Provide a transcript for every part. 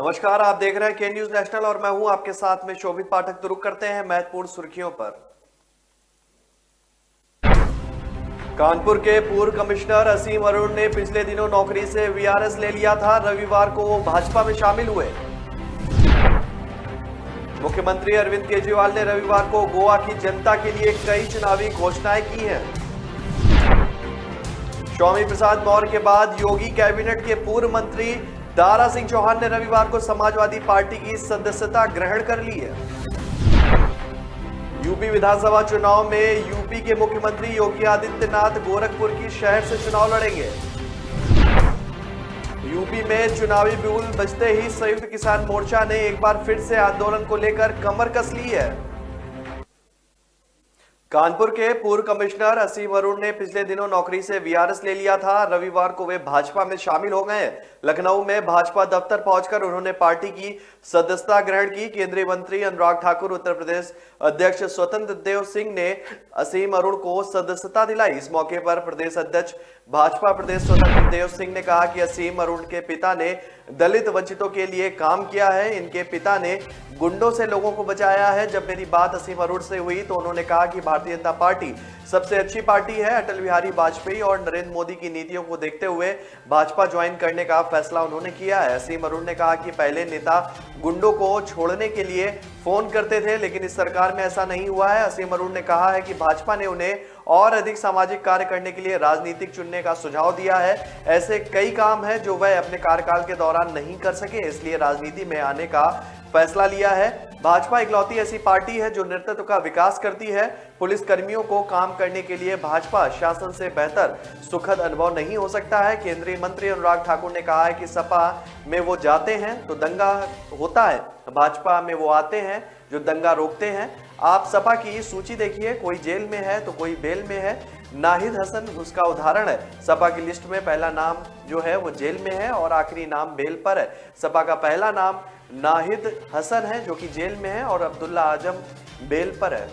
नमस्कार, आप देख रहे हैं के न्यूज नेशनल और मैं हूं आपके साथ में शोभित पाठक। तो रुक करते हैं महत्वपूर्ण सुर्खियों पर। कानपुर के पूर्व कमिश्नर असीम अरुण ने पिछले दिनों नौकरी से वीआरएस ले लिया था। रविवार को वो भाजपा में शामिल हुए। मुख्यमंत्री अरविंद केजरीवाल ने रविवार को गोवा की जनता के लिए कई चुनावी घोषणाएं की हैं। स्वामी प्रसाद मौर्य के बाद योगी कैबिनेट के पूर्व मंत्री दारा सिंह चौहान ने रविवार को समाजवादी पार्टी की सदस्यता ग्रहण कर ली है। यूपी विधानसभा चुनाव में यूपी के मुख्यमंत्री योगी आदित्यनाथ गोरखपुर की शहर से चुनाव लड़ेंगे। यूपी में चुनावी बिगुल बजते ही संयुक्त किसान मोर्चा ने एक बार फिर से आंदोलन को लेकर कमर कस ली है। कानपुर के पूर्व कमिश्नर असीम अरुण ने पिछले दिनों नौकरी से वीआरएस ले लिया था। रविवार को वे भाजपा में शामिल हो गए। लखनऊ में भाजपा दफ्तर पहुंचकर उन्होंने पार्टी की सदस्यता ग्रहण की। केंद्रीय मंत्री अनुराग ठाकुर, उत्तर प्रदेश अध्यक्ष स्वतंत्र देव सिंह ने असीम अरुण को सदस्यता दिलाई। इस मौके पर प्रदेश अध्यक्ष भाजपा प्रदेश स्वतंत्र देव सिंह ने कहा कि असीम अरुण के पिता ने दलित वंचितों के लिए काम किया है। इनके पिता ने गुंडों से लोगों को बचाया है। जब मेरी बात असीम अरुण से हुई तो उन्होंने कहा कि भारतीय जनता पार्टी सबसे अच्छी पार्टी है। अटल बिहारी वाजपेयी और नरेंद्र मोदी की नीतियों को देखते हुए भाजपा ज्वाइन करने का फैसला उन्होंने किया है। असीम अरुण ने कहा कि पहले नेता गुंडों को छोड़ने के लिए फोन करते थे, लेकिन इस सरकार में ऐसा नहीं हुआ है। असीम अरुण ने कहा है कि भाजपा ने उन्हें और अधिक सामाजिक कार्य करने के लिए राजनीतिक चुनने का सुझाव दिया है। ऐसे कई काम हैं जो वह अपने कार्यकाल के दौरान नहीं कर सके, इसलिए राजनीति में आने का फैसला लिया है। भाजपा इकलौती ऐसी पार्टी है जो नेतृत्व का विकास करती है। पुलिस कर्मियों को काम करने के लिए भाजपा शासन से बेहतर सुखद अनुभव नहीं हो सकता है। केंद्रीय मंत्री अनुराग ठाकुर ने कहा है कि सपा में वो जाते हैं तो दंगा होता है, भाजपा में वो आते हैं जो दंगा रोकते हैं। आप सपा की सूची देखिए, कोई जेल में है तो कोई बेल में है। नाहिद हसन उसका उदाहरण है। सपा की लिस्ट में पहला नाम जो है वो जेल में है और आखिरी नाम बेल पर है। सपा का पहला नाम नाहिद हसन है जो कि जेल में है और अब्दुल्ला आजम बेल पर है।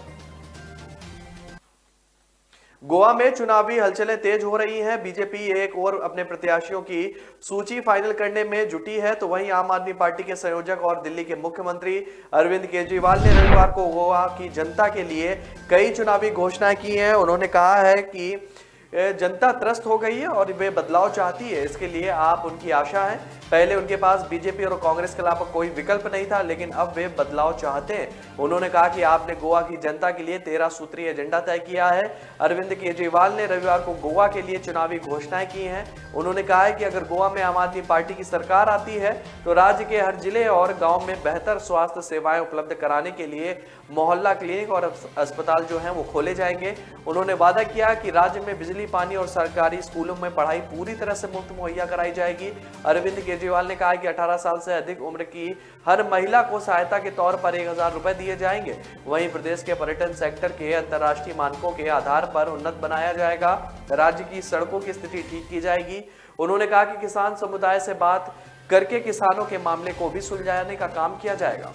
गोवा में चुनावी हलचलें तेज हो रही हैं। बीजेपी एक और अपने प्रत्याशियों की सूची फाइनल करने में जुटी है, तो वहीं आम आदमी पार्टी के संयोजक और दिल्ली के मुख्यमंत्री अरविंद केजरीवाल ने रविवार को गोवा की जनता के लिए कई चुनावी घोषणाएं की हैं। उन्होंने कहा है कि जनता त्रस्त हो गई है और वे बदलाव चाहती है, इसके लिए आप उनकी आशा है। पहले उनके पास बीजेपी और कांग्रेस के अलावा कोई विकल्प नहीं था, लेकिन अब वे बदलाव चाहते हैं। उन्होंने कहा कि आपने गोवा की जनता के लिए 13 सूत्रीय एजेंडा तय किया है। अरविंद केजरीवाल ने रविवार को गोवा के लिए चुनावी घोषणाएं की हैं। उन्होंने कहा है कि अगर गोवा में आम आदमी पार्टी की सरकार आती है तो राज्य के हर जिले और गाँव में बेहतर स्वास्थ्य सेवाएं उपलब्ध कराने के लिए मोहल्ला क्लिनिक और अस्पताल जो हैं वो खोले जाएंगे। उन्होंने वादा किया कि राज्य में बिजली, पानी और सरकारी स्कूलों में पढ़ाई पूरी तरह से मुफ्त मुहैया कराई जाएगी। अरविंद केजरीवाल ने कहा कि 18 साल से अधिक उम्र की हर महिला को सहायता के तौर पर 1000 रुपए दिए जाएंगे। वहीं प्रदेश के पर्यटन सेक्टर के अंतर्राष्ट्रीय मानकों के आधार पर उन्नत बनाया जाएगा। राज्य की सड़कों की स्थिति ठीक की जाएगी। उन्होंने कहा कि किसान समुदाय से बात करके किसानों के मामले को भी सुलझाने का काम किया जाएगा।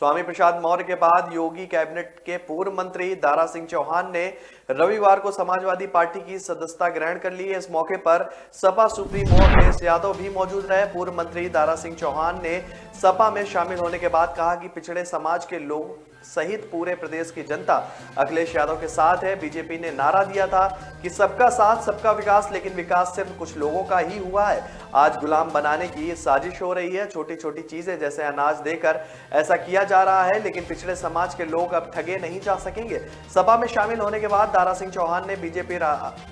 स्वामी प्रसाद मौर्य के बाद योगी कैबिनेट के पूर्व मंत्री दारा सिंह चौहान ने रविवार को समाजवादी पार्टी की सदस्यता ग्रहण कर ली है। इस मौके पर सपा सुप्रीमो अखिलेश यादव भी मौजूद रहे। पूर्व मंत्री दारा सिंह चौहान ने सपा में शामिल होने के बाद कहा कि पिछड़े समाज के लोग सहित पूरे प्रदेश की जनता अखिलेश यादव के साथ है। बीजेपी ने नारा दिया था कि सबका साथ सबका विकास, लेकिन विकास सिर्फ कुछ लोगों का ही हुआ है। आज गुलाम बनाने की साजिश हो रही है। छोटी छोटी चीजें जैसे अनाज देकर ऐसा किया जा रहा है, लेकिन पिछड़े समाज के लोग अब ठगे नहीं जा सकेंगे। सपा में शामिल होने के बाद दारा सिंह चौहान ने बीजेपी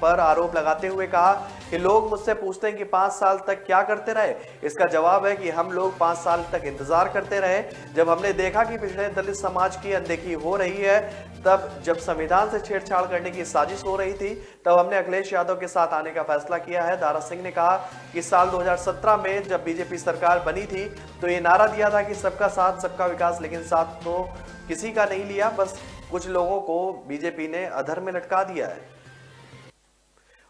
पर आरोप लगाते हुए कहा कि लोग मुझसे पूछते हैं कि 5 साल तक क्या करते रहे। इसका जवाब है कि हम लोग 5 साल तक इंतजार करते रहे। जब हमने देखा कि पिछड़े दलित समाज की अनदेखी हो रही है, तब जब संविधान से छेड़छाड़ करने की साजिश हो रही थी, तब हमने अखिलेश यादव के साथ आने का फैसला किया है। दारा सिंह ने कहा कि साल 2017 में जब बीजेपी सरकार बनी थी तो ये नारा दिया था कि सबका साथ सबका विकास, लेकिन साथ तो किसी का नहीं लिया, बस कुछ लोगों को बीजेपी ने अधर में लटका दिया है।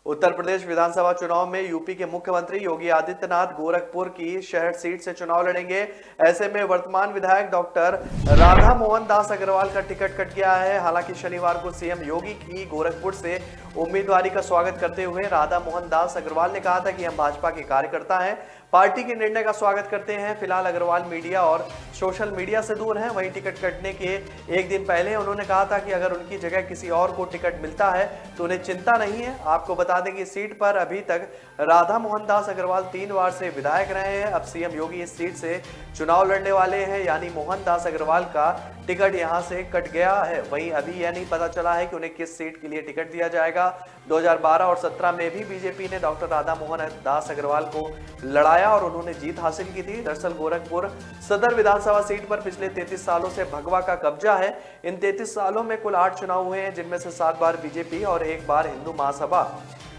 उत्तर प्रदेश विधानसभा चुनाव में यूपी के मुख्यमंत्री योगी आदित्यनाथ गोरखपुर की शहर सीट से चुनाव लड़ेंगे। ऐसे में वर्तमान विधायक डॉक्टर राधा मोहन दास अग्रवाल का टिकट कट गया है। हालांकि शनिवार को सीएम योगी की गोरखपुर से उम्मीदवारी का स्वागत करते हुए राधा मोहन दास अग्रवाल ने कहा था कि हम भाजपा के कार्यकर्ता हैं, पार्टी के निर्णय का स्वागत करते हैं। फिलहाल अग्रवाल मीडिया और सोशल मीडिया से दूर हैं। वहीं टिकट कटने के एक दिन पहले उन्होंने कहा था कि अगर उनकी जगह किसी और को टिकट मिलता है तो उन्हें चिंता नहीं है। आपको बता दें कि सीट पर अभी तक राधा मोहन दास अग्रवाल 3 बार से विधायक रहे हैं। अब सीएम योगी इस सीट से चुनाव लड़ने वाले हैं, यानी मोहन दास अग्रवाल का टिकट यहां से कट गया है। वहीं अभी यह नहीं पता चला है कि उन्हें किस सीट के लिए टिकट दिया जाएगा। 2012 और 17 में भी बीजेपी ने डॉक्टर राधा मोहन दास अग्रवाल को लड़ाया और उन्होंने जीत हासिल की थी। दरअसल गोरखपुर सदर विधानसभा सीट पर पिछले 33 सालों से भगवा का कब्जा है। इन 33 सालों में कुल 8 चुनाव हुए हैं, जिनमें से 7 बार बीजेपी और 1 बार हिंदू महासभा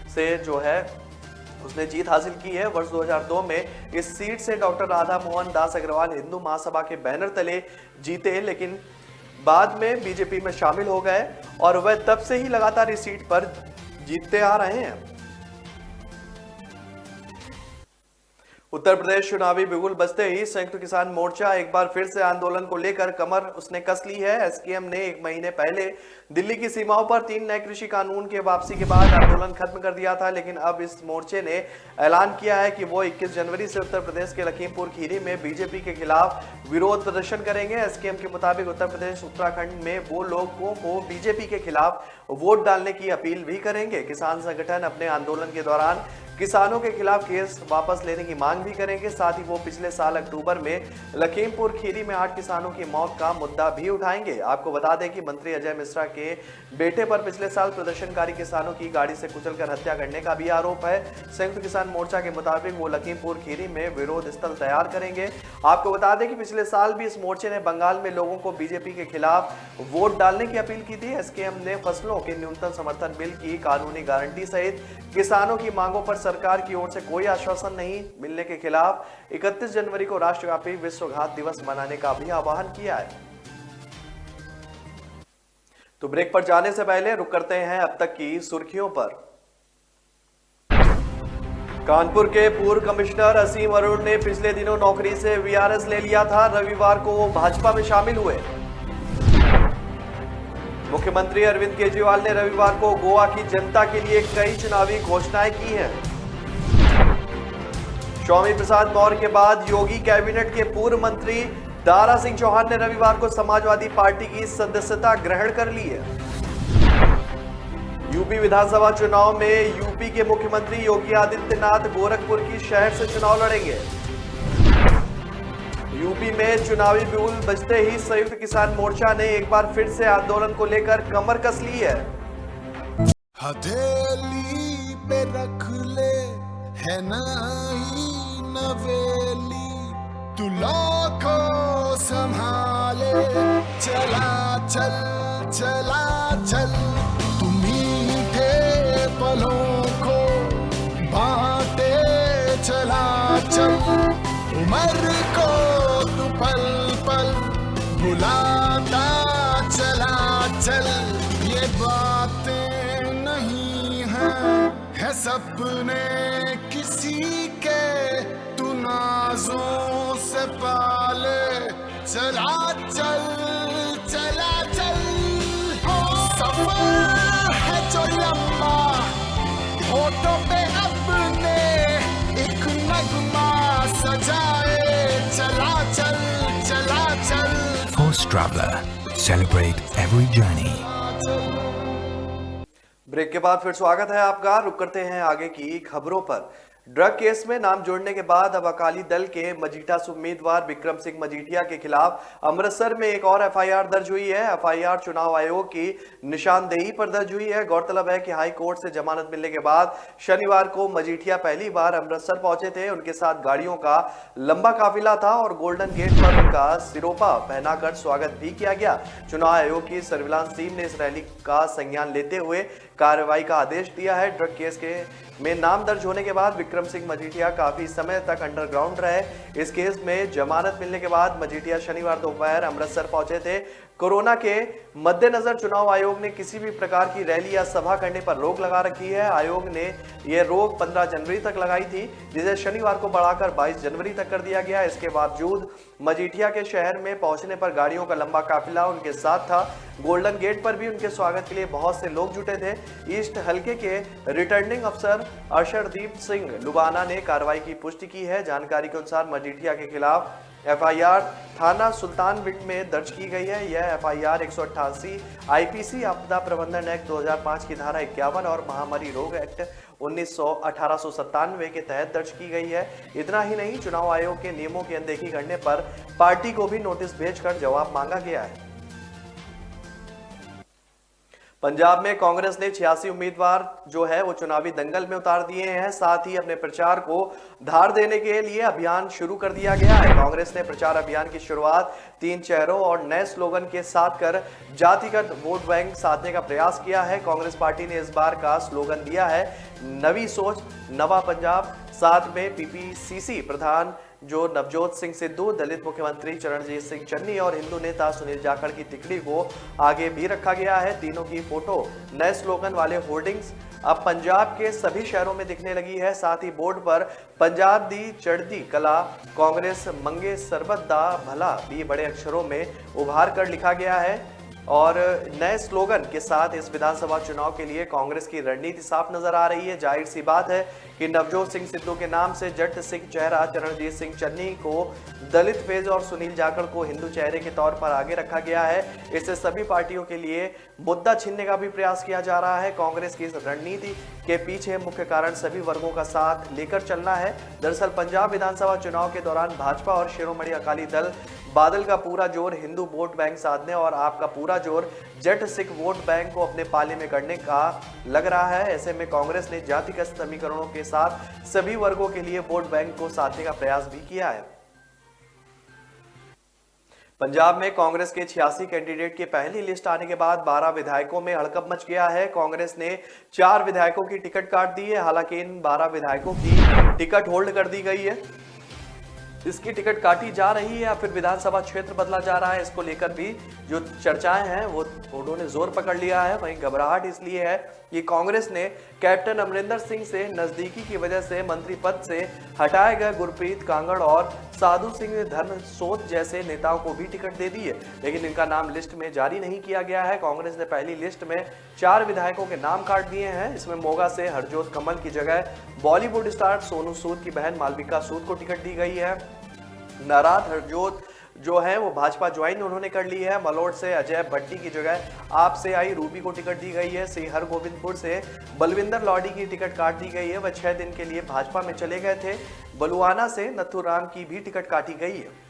से जो है उसने जीत हासिल की है। वर्ष 2002 में इस सीट से डॉक्टर राधा मोहन दास अग्रवाल हिंदू महासभा के बैनर तले जीते, लेकिन बाद में बीजेपी में शामिल हो गए और वह तब से ही लगातार इस सीट पर जीतते आ रहे हैं। उत्तर प्रदेश चुनावी बिगुल बजते ही संयुक्त किसान मोर्चा एक बार फिर से आंदोलन को लेकर कमर उसने कस ली है। एसकेएम ने 1 महीने पहले दिल्ली की सीमाओं पर 3 नए कृषि कानून के वापसी के बाद आंदोलन खत्म कर दिया था, लेकिन अब इस मोर्चे ने ऐलान किया है कि वो 21 जनवरी से उत्तर प्रदेश के लखीमपुर खीरी में बीजेपी के खिलाफ विरोध प्रदर्शन करेंगे। एसकेएम के मुताबिक उत्तर प्रदेश उत्तराखंड में वो लोगों को बीजेपी के खिलाफ वोट डालने की अपील भी करेंगे। किसान संगठन अपने आंदोलन के दौरान किसानों के खिलाफ केस वापस लेने की मांग भी करेंगे। साथ ही वो पिछले साल अक्टूबर में लखीमपुर खीरी में 8 किसानों की मौत का मुद्दा भी उठाएंगे। आपको बता दें कि मंत्री अजय मिश्रा के बेटे पर पिछले साल प्रदर्शनकारी किसानों की गाड़ी से कुचलकर हत्या करने का भी आरोप है। संयुक्त किसान मोर्चा के मुताबिक वो लखीमपुर खीरी में विरोध स्थल तैयार करेंगे। आपको बता दें कि पिछले साल भी इस मोर्चे ने बंगाल में लोगों को बीजेपी के खिलाफ वोट डालने की अपील की थी। एसकेएम ने फसलों के न्यूनतम समर्थन बिल की कानूनी गारंटी सहित किसानों की मांगों पर सरकार की ओर से कोई आश्वासन नहीं मिलने के खिलाफ 31 जनवरी को राष्ट्रव्यापी विश्व घात दिवस मनाने का भी आह्वान किया है। तो ब्रेक पर जाने से पहले रुक करते हैं अब तक की सुर्खियों पर। कानपुर के पूर्व कमिश्नर असीम अरुण ने पिछले दिनों नौकरी से वीआरएस ले लिया था। रविवार को वो भाजपा में शामिल हुए। मुख्यमंत्री अरविंद केजरीवाल ने रविवार को गोवा की जनता के लिए कई चुनावी घोषणाएं की हैं। स्वामी प्रसाद मौर्य के बाद योगी कैबिनेट के पूर्व मंत्री दारा सिंह चौहान ने रविवार को समाजवादी पार्टी की सदस्यता ग्रहण कर ली है। यूपी विधानसभा चुनाव में यूपी के मुख्यमंत्री योगी आदित्यनाथ गोरखपुर की शहर से चुनाव लड़ेंगे। यूपी में चुनावी बिगुल बजते ही संयुक्त किसान मोर्चा ने एक बार फिर से आंदोलन को लेकर कमर कस ली है। हथेली पे रख ले है नहीं नवेली, तू लाखों संभाले चला चल चला चल, तू मीठे पलों को बांटे चला चल, उम्र को तू पल पल भुलाता चला चल। ये बातें नहीं है सपने किसी के, तू नाजों से पाले चला चल चला चल। सफर है जो लंबा, होठों पे अपने एक नगमा सजाए चला चल चला चल। Force Traveler, celebrate every journey. Break के बाद फिर स्वागत है आपका। रुक करते हैं आगे की खबरों पर। ड्रग केस में नाम जोड़ने के बाद अब अकाली दल के मजीठा से उम्मीदवार विक्रम सिंह मजीठिया के खिलाफ अमृतसर में एक और एफआईआर दर्ज हुई है। एफआईआर चुनाव आयोग की निशानदेही पर दर्ज हुई है। गौरतलब है कि हाई कोर्ट से जमानत मिलने के बाद शनिवार को मजीठिया पहली बार अमृतसर पहुंचे थे। उनके साथ गाड़ियों का लंबा काफिला था और गोल्डन गेट पर उनका सिरोपा पहनाकर स्वागत भी किया गया। चुनाव आयोग की सर्विलांस टीम ने इस रैली का संज्ञान लेते हुए कार्रवाई का आदेश दिया है। ड्रग केस में नाम दर्ज होने के बाद विक्रम सिंह मजीठिया काफी समय तक अंडरग्राउंड रहे। इस केस में जमानत मिलने के बाद मजीठिया शनिवार दोपहर अमृतसर पहुंचे थे। कोरोना के मद्देनजर चुनाव आयोग ने किसी भी प्रकार की रैली या सभा करने पर रोक लगा रखी है। आयोग ने यह रोक 15 जनवरी तक लगाई थी, जिसे शनिवार को बढ़ाकर 22 जनवरी तक कर दिया गया। इसके बावजूद मजीठिया के शहर में पहुंचने पर गाड़ियों का लंबा काफिला उनके साथ था। गोल्डन गेट पर भी उनके स्वागत के लिए बहुत से लोग जुटे थे। ईस्ट हल्के के रिटर्निंग अफसर अर्शदीप सिंह लुबाना ने कार्रवाई की पुष्टि की है। जानकारी के अनुसार मजीठिया के खिलाफ एफआईआर थाना सुल्तानविंड में दर्ज की गई है। यह एफआईआर 188 आईपीसी आपदा प्रबंधन एक्ट 2005 की धारा 51 और महामारी रोग एक्ट 1897 के तहत दर्ज की गई है। इतना ही नहीं, चुनाव आयोग के नियमों की अनदेखी करने पर पार्टी को भी नोटिस भेजकर जवाब मांगा गया है। पंजाब में कांग्रेस ने 86 उम्मीदवार जो है वो चुनावी दंगल में उतार दिए हैं। साथ ही अपने प्रचार को धार देने के लिए अभियान शुरू कर दिया गया है। कांग्रेस ने प्रचार अभियान की शुरुआत 3 चेहरों और नए स्लोगन के साथ कर जातिगत वोट बैंक साधने का प्रयास किया है। कांग्रेस पार्टी ने इस बार का स्लोगन दिया है नवी सोच नवा पंजाब। साथ में पीपीसीसी प्रधान जो नवजोत सिंह सिद्धू, दलित मुख्यमंत्री चरणजीत सिंह चन्नी और हिंदू नेता सुनील जाखड़ की तिकड़ी को आगे भी रखा गया है। तीनों की फोटो नए स्लोगन वाले होर्डिंग्स अब पंजाब के सभी शहरों में दिखने लगी है। साथ ही बोर्ड पर पंजाब दी चढ़ती कला कांग्रेस मंगे सरबत दा भला भी बड़े अक्षरों में उभार कर लिखा गया है। और नए स्लोगन के साथ इस विधानसभा चुनाव के लिए कांग्रेस की रणनीति साफ नजर आ रही है। जाहिर सी बात है कि नवजोत सिंह सिद्धू के नाम से जट सिंह चेहरा, चरणजीत सिंह चन्नी को दलित फेज और सुनील जाखड़ को हिंदू चेहरे के तौर पर आगे रखा गया है। इससे सभी पार्टियों के लिए मुद्दा छीनने का भी प्रयास किया जा रहा है। कांग्रेस की इस रणनीति के पीछे मुख्य कारण सभी वर्गों का साथ लेकर चलना है। दरअसल पंजाब विधानसभा चुनाव के दौरान भाजपा और शिरोमणि अकाली दल बादल का पूरा जोर हिंदू वोट बैंक साधने और आपका पूरा जोर जट सिख वोट बैंक को अपने पाले में करने का लग रहा है। ऐसे में कांग्रेस ने जातिगत समीकरणों के साथ सभी वर्गों के लिए वोट बैंक को साधने का प्रयास भी किया है। पंजाब में कांग्रेस के 86 कैंडिडेट की पहली लिस्ट आने के बाद 12 विधायकों में हड़कंप मच गया है। कांग्रेस ने 4 विधायकों की टिकट काट दी है। हालांकि इन 12 विधायकों की टिकट होल्ड कर दी गई है। इसकी टिकट काटी जा रही है या फिर विधानसभा क्षेत्र बदला जा रहा है, इसको लेकर भी जो चर्चाएं हैं वो उन्होंने जोर पकड़ लिया है। वहीं घबराहट इसलिए है कि कांग्रेस ने कैप्टन अमरिंदर सिंह से नजदीकी की वजह से मंत्री पद से हटाए गए गुरप्रीत कांगड़ और साधु सिंह धर्मसोत जैसे नेताओं को भी टिकट दे दी है, लेकिन इनका नाम लिस्ट में जारी नहीं किया गया है। कांग्रेस ने पहली लिस्ट में 4 विधायकों के नाम काट दिए हैं। इसमें मोगा से हरजोत कमल की जगह बॉलीवुड स्टार सोनू सूद की बहन मालविका सूद को टिकट दी गई है। नाराज हरजोत जो है वो भाजपा ज्वाइन उन्होंने कर ली है। मलोट से अजय भट्टी की जगह आप से आई रूबी को टिकट दी गई है। श्री हरगोविंदपुर से बलविंदर लॉडी की टिकट काट दी गई है, वह 6 दिन के लिए भाजपा में चले गए थे। बलुआना से नथुराम की भी टिकट काटी गई है।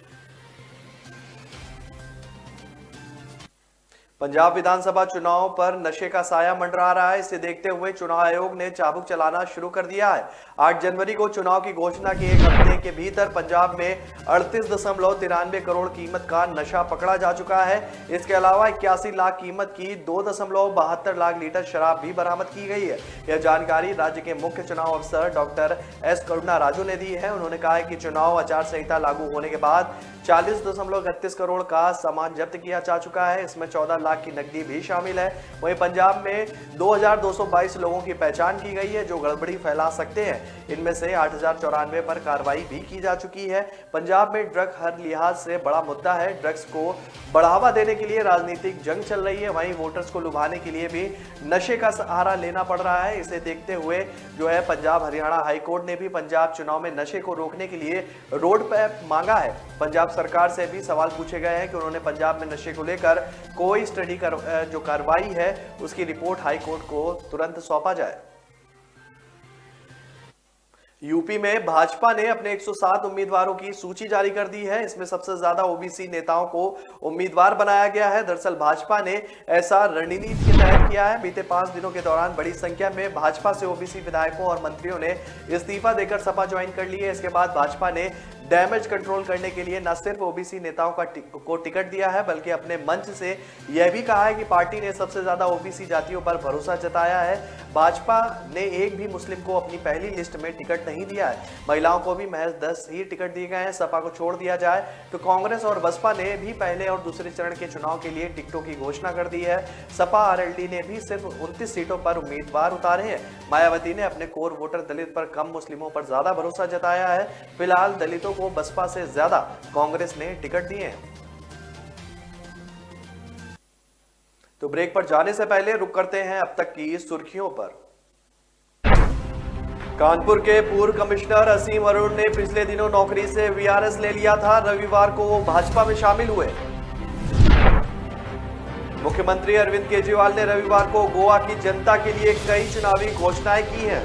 पंजाब विधानसभा चुनाव पर नशे का साया मंडरा रहा है। इसे देखते हुए चुनाव आयोग ने चाबुक चलाना शुरू कर दिया है। 8 जनवरी को चुनाव की घोषणा के 1 हफ्ते के भीतर पंजाब में 38.93 करोड़ कीमत का नशा पकड़ा जा चुका है। इसके अलावा 81 लाख कीमत की 2.72 लाख लीटर शराब भी बरामद की गई है। यह जानकारी राज्य के मुख्य चुनाव अफसर डॉक्टर एस करुणा राजू ने दी है। उन्होंने कहा है कि चुनाव आचार संहिता लागू होने के बाद 40.31 करोड़ का सामान जब्त किया जा चुका है। इसमें 14 लाख की नकदी भी शामिल है। वहीं पंजाब में 2222 लोगों की पहचान की गई है जो गड़बड़ी फैला सकते हैं। इनमें से 8094 पर कार्रवाई भी की जा चुकी है। पंजाब में ड्रग हर लिहाज से बड़ा मुद्दा है। ड्रग्स को बढ़ावा देने के लिए राजनीतिक जंग चल रही है। वहीं वोटर्स को लुभाने के लिए भी नशे का सहारा लेना पड़ रहा है। इसे देखते हुए जो है पंजाब हरियाणा हाईकोर्ट ने भी पंजाब चुनाव में नशे को रोकने के लिए रोड मैप मांगा है। पंजाब सरकार से भी सवाल पूछे गए हैं कि उन्होंने पंजाब में नशे को लेकर कोई स्टडी जो कार्रवाई है उसकी रिपोर्ट हाईकोर्ट को तुरंत सौंपा जाए। यूपी में भाजपा ने अपने 107 उम्मीदवारों की सूची जारी कर दी है। इसमें सबसे ज्यादा ओबीसी नेताओं को उम्मीदवार बनाया गया है। दरअसल भाजपा ने ऐसा रणनीति के तहत किया है। बीते 5 दिनों के दौरान बड़ी संख्या में भाजपा से ओबीसी विधायकों और मंत्रियों ने इस्तीफा देकर सपा ज्वाइन कर ली है। इसके बाद भाजपा ने डैमेज कंट्रोल करने के लिए न सिर्फ ओबीसी नेताओं को टिकट दिया है, बल्कि अपने मंच से यह भी कहा है कि पार्टी ने सबसे ज्यादा ओबीसी जातियों पर भरोसा जताया है। भाजपा ने एक भी मुस्लिम को अपनी पहली लिस्ट में टिकट नहीं दिया है। महिलाओं को भी महज 10 ही टिकट दिए गए हैं। सपा को छोड़ दिया जाए तो कांग्रेस और बसपा ने भी पहले और दूसरे चरण के चुनाव के लिए टिकटों की घोषणा कर दी है। सपा आरएलडी ने भी सिर्फ 29 सीटों पर उम्मीदवार उतारे हैं। मायावती ने अपने कोर वोटर दलित पर कम, मुस्लिमों पर ज्यादा भरोसा जताया है। फिलहाल दलितों को बसपा से ज्यादा कांग्रेस ने टिकट दिए हैं। तो ब्रेक पर जाने से पहले रुक करते हैं अब तक की सुर्खियों पर। कानपुर के पूर्व कमिश्नर असीम अरुण ने पिछले दिनों नौकरी से वीआरएस ले लिया था। रविवार को वो भाजपा में शामिल हुए। मुख्यमंत्री अरविंद केजरीवाल ने रविवार को गोवा की जनता के लिए कई चुनावी घोषणाएं की हैं।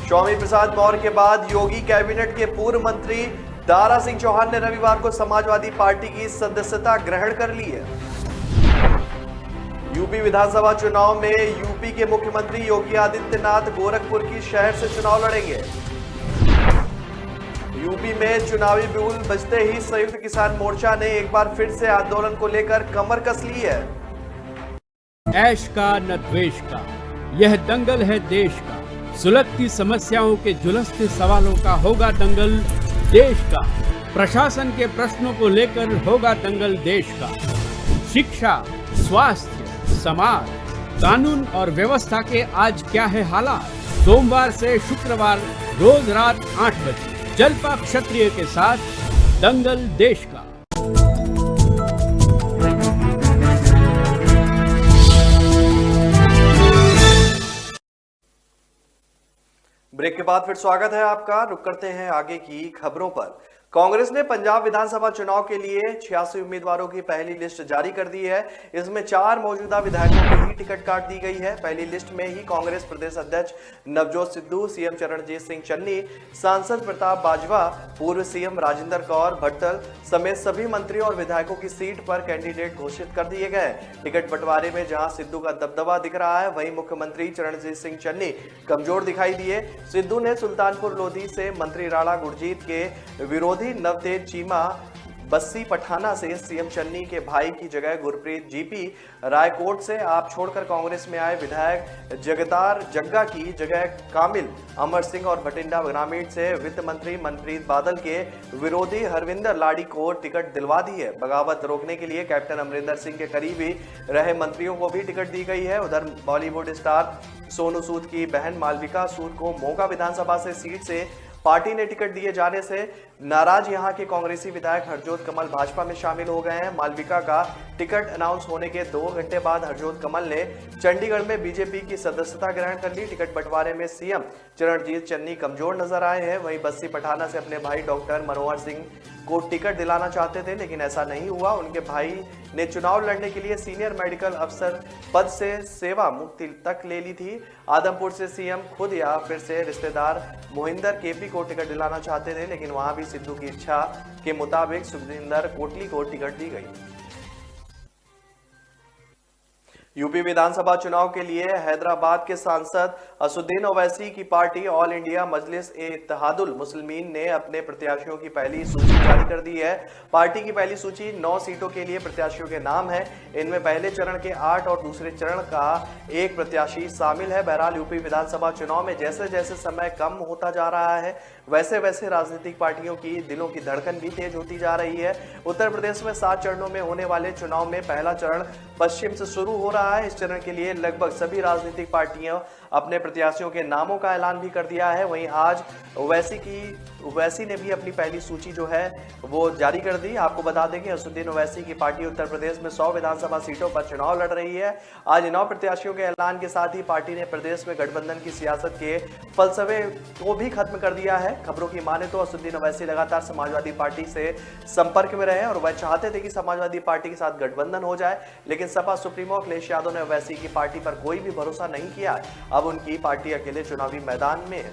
स्वामी प्रसाद मौर्य के बाद योगी कैबिनेट के पूर्व मंत्री दारा सिंह चौहान ने रविवार को समाजवादी पार्टी की सदस्यता ग्रहण कर ली है। यूपी विधानसभा चुनाव में यूपी के मुख्यमंत्री योगी आदित्यनाथ गोरखपुर की शहर से चुनाव लड़ेंगे। यूपी में चुनावी बिगुल बजते ही संयुक्त किसान मोर्चा ने एक बार फिर से आंदोलन को लेकर कमर कस ली है। ऐश का न द्वेष का, यह दंगल है देश का। सुलगती समस्याओं के झुलसते सवालों का होगा दंगल देश का। प्रशासन के प्रश्नों को लेकर होगा दंगल देश का। शिक्षा, स्वास्थ्य, समाज, कानून और व्यवस्था के आज क्या है हालात। सोमवार से शुक्रवार रोज रात 8 बजे जलपा क्षत्रिय के साथ दंगल देश का। ब्रेक के बाद फिर स्वागत है आपका। रुक करते हैं आगे की खबरों पर। कांग्रेस ने पंजाब विधानसभा चुनाव के लिए 86 उम्मीदवारों की पहली लिस्ट जारी कर दी है। इसमें 4 मौजूदा विधायकों की ही टिकट काट दी गई है। पहली लिस्ट में ही कांग्रेस प्रदेश अध्यक्ष नवजोत सिद्धू, सीएम चरणजीत सिंह चन्नी, सांसद प्रताप बाजवा, पूर्व सीएम राजेंद्र कौर भट्टल समेत सभी मंत्रियों और विधायकों की सीट पर कैंडिडेट घोषित कर दिए गए। टिकट बंटवारे में जहां सिद्धू का दबदबा दिख रहा है, वहीं मुख्यमंत्री चरणजीत सिंह चन्नी कमजोर दिखाई दिए। सिद्धू ने सुल्तानपुर लोधी से मंत्री राणा गुरजीत के विरोधी नवतेज चीमा बस्सी पठाना से सीएम चन्नी के भाई की जगह गुरप्रीत जीपी, रायकोट से आप छोड़कर कांग्रेस में आए विधायक जगतार जग्गा की जगह कामिल अमर सिंह और भटिंडा ग्रामीण से वित्त मंत्री मनप्रीत बादल के विरोधी हरविंदर लाड़ी को टिकट दिलवा दी है। बगावत रोकने के लिए कैप्टन अमरिंदर सिंह के करीबी रहे मंत्रियों को भी टिकट दी गई है। उधर बॉलीवुड स्टार सोनू सूद की बहन मालविका सूद को मोगा विधानसभा से सीट से पार्टी ने टिकट दिए जाने से नाराज यहां के कांग्रेसी विधायक हरजोत कमल भाजपा में शामिल हो गए हैं। मालविका का टिकट अनाउंस होने के 2 घंटे बाद हरजोत कमल ने चंडीगढ़ में बीजेपी की सदस्यता ग्रहण कर ली। टिकट बंटवारे में सीएम चरणजीत चन्नी कमजोर नजर आए हैं। वहीं बस्सी पठाना से अपने भाई डॉक्टर मनोहर सिंह को टिकट दिलाना चाहते थे, लेकिन ऐसा नहीं हुआ। उनके भाई ने चुनाव लड़ने के लिए सीनियर मेडिकल अफसर पद से सेवा मुक्ति तक ले ली थी। आदमपुर से सीएम खुद या फिर से रिश्तेदार मोहिंदर केपी को टिकट दिलाना चाहते थे, लेकिन वहां भी सिद्धू की इच्छा के मुताबिक सुखविंदर कोटली को टिकट दी गई। यूपी विधानसभा चुनाव के लिए हैदराबाद के सांसद असुद्दीन ओवैसी की पार्टी ऑल इंडिया मजलिस ए इत्तेहादुल मुस्लिमीन ने अपने प्रत्याशियों की पहली सूची जारी कर दी है। पार्टी की पहली सूची 9 सीटों के लिए प्रत्याशियों के नाम है। इनमें पहले चरण के 8 और दूसरे चरण का 1 प्रत्याशी शामिल है। बहरहाल यूपी विधानसभा चुनाव में जैसे जैसे समय कम होता जा रहा है, वैसे वैसे राजनीतिक पार्टियों की दिलों की धड़कन भी तेज होती जा रही है। उत्तर प्रदेश में 7 चरणों में होने वाले चुनाव में पहला चरण पश्चिम से शुरू हो रहा है। इस चरण के लिए लगभग सभी राजनीतिक पार्टियां अपने प्रत्याशियों के नामों का ऐलान भी कर दिया है। वहीं आज ओवैसी ने भी अपनी पहली सूची जो है वो जारी कर दी। आपको बता दें कि असुद्दीन ओवैसी की पार्टी उत्तर प्रदेश में 100 विधानसभा सीटों पर चुनाव लड़ रही है। आज 9 प्रत्याशियों के ऐलान के साथ ही पार्टी ने प्रदेश में गठबंधन की सियासत के फलसफे को भी खत्म कर दिया है। खबरों की माने तो असुद्दीन ओवैसी लगातार समाजवादी पार्टी से संपर्क में रहे और वह चाहते थे कि समाजवादी पार्टी के साथ गठबंधन हो जाए, लेकिन सपा सुप्रीमो अखिलेश यादव ने ओवैसी की पार्टी पर कोई भी भरोसा नहीं किया। अब उनकी पार्टी अकेले चुनावी मैदान में है।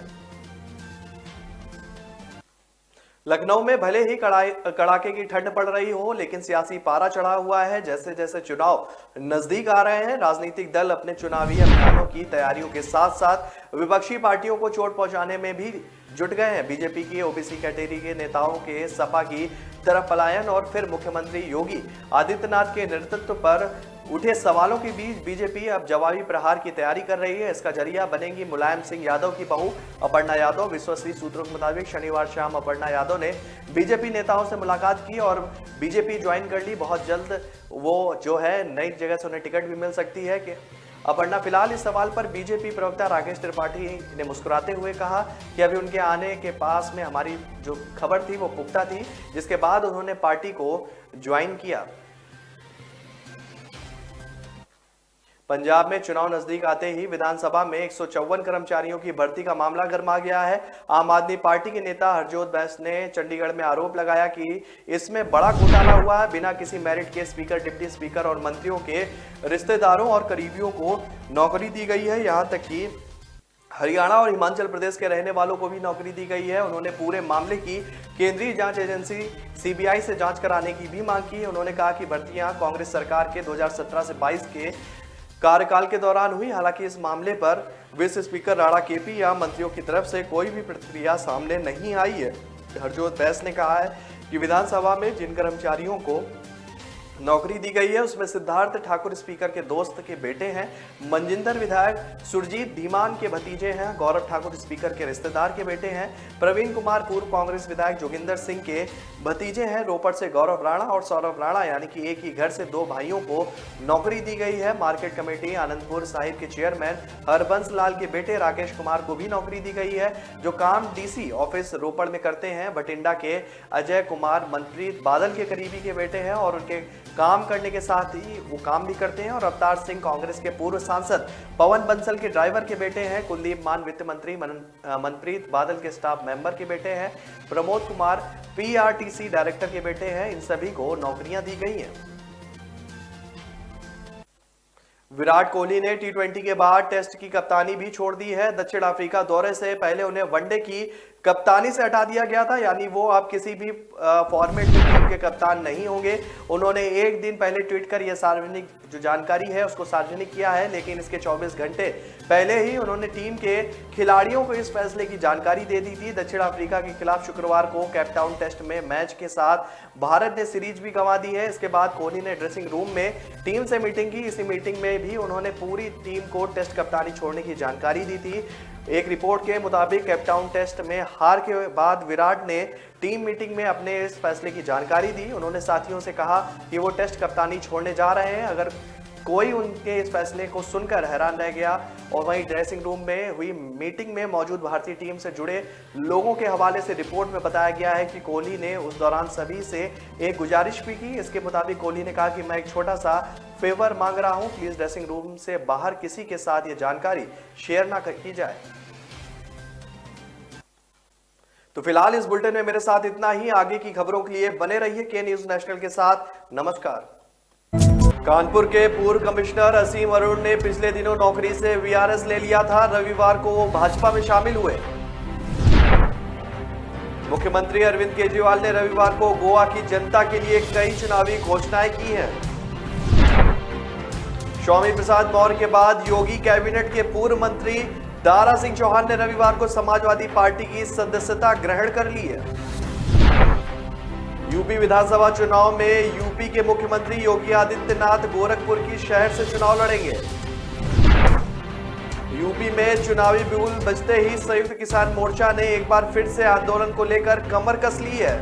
लखनऊ में भले ही कड़ाके की ठंड पड़ रही हो, लेकिन सियासी पारा चढ़ा हुआ है। जैसे जैसे चुनाव नजदीक आ रहे हैं, राजनीतिक दल अपने चुनावी अभियानों की तैयारियों के साथ साथ विपक्षी पार्टियों को चोट पहुंचाने में भी जुट गए हैं। बीजेपी की ओबीसी कैटेगरी के नेताओं के सपा की तरफ पलायन और फिर मुख्यमंत्री योगी आदित्यनाथ के नेतृत्व पर उठे सवालों के बीच बीजेपी अब जवाबी प्रहार की तैयारी कर रही है। इसका जरिया बनेगी मुलायम सिंह यादव की बहू अपर्णा यादव। विश्वसनीय सूत्रों के मुताबिक शनिवार शाम अपर्णा यादव ने बीजेपी नेताओं से मुलाकात की और बीजेपी ज्वाइन कर ली। बहुत जल्द वो जो है नई जगह से उन्हें टिकट भी मिल सकती है कि अपर्णा। फिलहाल इस सवाल पर बीजेपी प्रवक्ता राकेश त्रिपाठी ने मुस्कुराते हुए कहा कि अभी उनके आने के पास में हमारी जो खबर थी वो पुख्ता थी, जिसके बाद उन्होंने पार्टी को ज्वाइन किया। पंजाब में चुनाव नजदीक आते ही विधानसभा में 154 कर्मचारियों की भर्ती का मामला गर्मा गया है। आम आदमी पार्टी के नेता हरजोत बैस ने चंडीगढ़ में आरोप लगाया कि इसमें बड़ा घोटाला हुआ है। बिना किसी मेरिट के स्पीकर, डिप्टी स्पीकर और मंत्रियों के रिश्तेदारों और करीबियों को नौकरी दी गई है। यहां तक कि हरियाणा और हिमाचल प्रदेश के रहने वालों को भी नौकरी दी गई है। उन्होंने पूरे मामले की केंद्रीय जांच एजेंसी सीबीआई से जांच कराने की भी मांग की है। उन्होंने कहा कि भर्तियां कांग्रेस सरकार के 2017 से 22 के कार्यकाल के दौरान हुई। हालांकि इस मामले पर विस स्पीकर राणा केपी या मंत्रियों की तरफ से कोई भी प्रतिक्रिया सामने नहीं आई है। हरजोत बैस ने कहा है कि विधानसभा में जिन कर्मचारियों को नौकरी दी गई है उसमें सिद्धार्थ ठाकुर स्पीकर के दोस्त के बेटे हैं, मनजिंदर विधायक सुरजीत धीमान के भतीजे हैं, गौरव ठाकुर स्पीकर के रिश्तेदार के बेटे हैं, प्रवीण कुमार पूर्व कांग्रेस विधायक जोगिंदर सिंह के भतीजे हैं। रोपड़ से गौरव राणा और सौरभ राणा यानी कि एक ही घर से दो भाइयों को नौकरी दी गई है। मार्केट कमेटी आनंदपुर साहिब के चेयरमैन हरबंस लाल के बेटे राकेश कुमार को भी नौकरी दी गई है, जो काम डीसी ऑफिस रोपड़ में करते हैं। बठिंडा के अजय कुमार मनप्रीत बादल के करीबी के बेटे हैं और उनके काम करने के साथ ही वो काम भी करते हैं। और अवतार सिंह कांग्रेस के पूर्व सांसद पवन बंसल के ड्राइवर के बेटे हैं। कुलदीप मान वित्त मंत्री मनप्रीत बादल के स्टाफ मेंबर के बेटे हैं। प्रमोद कुमार पीआरटीसी डायरेक्टर के बेटे हैं। इन सभी को नौकरियां दी गई हैं। विराट कोहली ने टी20 के बाद टेस्ट की कप्तानी भी छोड़ दी है। दक्षिण अफ्रीका दौरे से पहले उन्हें वनडे की कप्तानी से हटा दिया गया था, यानी वो अब किसी भी फॉर्मेट में टीम के कप्तान नहीं होंगे। उन्होंने एक दिन पहले ट्वीट कर यह सार्वजनिक जो जानकारी है उसको सार्वजनिक किया है, लेकिन इसके 24 घंटे पहले ही उन्होंने टीम के खिलाड़ियों को इस फैसले की जानकारी दे दी थी। दक्षिण अफ्रीका के खिलाफ शुक्रवार को केपटाउन टेस्ट में मैच के साथ भारत ने सीरीज भी गंवा दी है। इसके बाद कोहली ने ड्रेसिंग रूम में टीम से मीटिंग की। इसी मीटिंग में भी उन्होंने पूरी टीम को टेस्ट कप्तानी छोड़ने की जानकारी दी थी। एक रिपोर्ट के मुताबिक केपटाउन टेस्ट में हार के बाद विराट ने टीम मीटिंग में अपने इस फैसले की जानकारी दी। उन्होंने साथियों से कहा कि वो टेस्ट कप्तानी छोड़ने जा रहे हैं। अगर कोई उनके इस फैसले को सुनकर हैरान रह गया। और वहीं ड्रेसिंग रूम में हुई मीटिंग में मौजूद भारतीय टीम से जुड़े लोगों के हवाले से रिपोर्ट में बताया गया है कि कोहली ने उस दौरान सभी से एक गुजारिश भी की। इसके मुताबिक कोहली ने कहा कि मैं एक छोटा सा फेवर मांग रहा हूं, प्लीज ड्रेसिंग रूम से बाहर किसी के साथ ये जानकारी शेयर ना की जाए। तो फिलहाल इस बुलेटिन में मेरे साथ इतना ही। आगे की खबरों के लिए बने रहिए के न्यूज नेशनल के साथ। नमस्कार। कानपुर के पूर्व कमिश्नर असीम अरुण ने पिछले दिनों नौकरी से वीआरएस ले लिया था। रविवार को वो भाजपा में शामिल हुए। मुख्यमंत्री अरविंद केजरीवाल ने रविवार को गोवा की जनता के लिए कई चुनावी घोषणाएं की हैं। स्वामी प्रसाद मौर्य के बाद योगी कैबिनेट के पूर्व मंत्री दारा सिंह चौहान ने रविवार को समाजवादी पार्टी की सदस्यता ग्रहण कर ली है। यूपी विधानसभा चुनाव में यूपी के मुख्यमंत्री योगी आदित्यनाथ गोरखपुर की शहर से चुनाव लड़ेंगे। यूपी में चुनावी बिगुल बजते ही संयुक्त किसान मोर्चा ने एक बार फिर से आंदोलन को लेकर कमर कस ली है।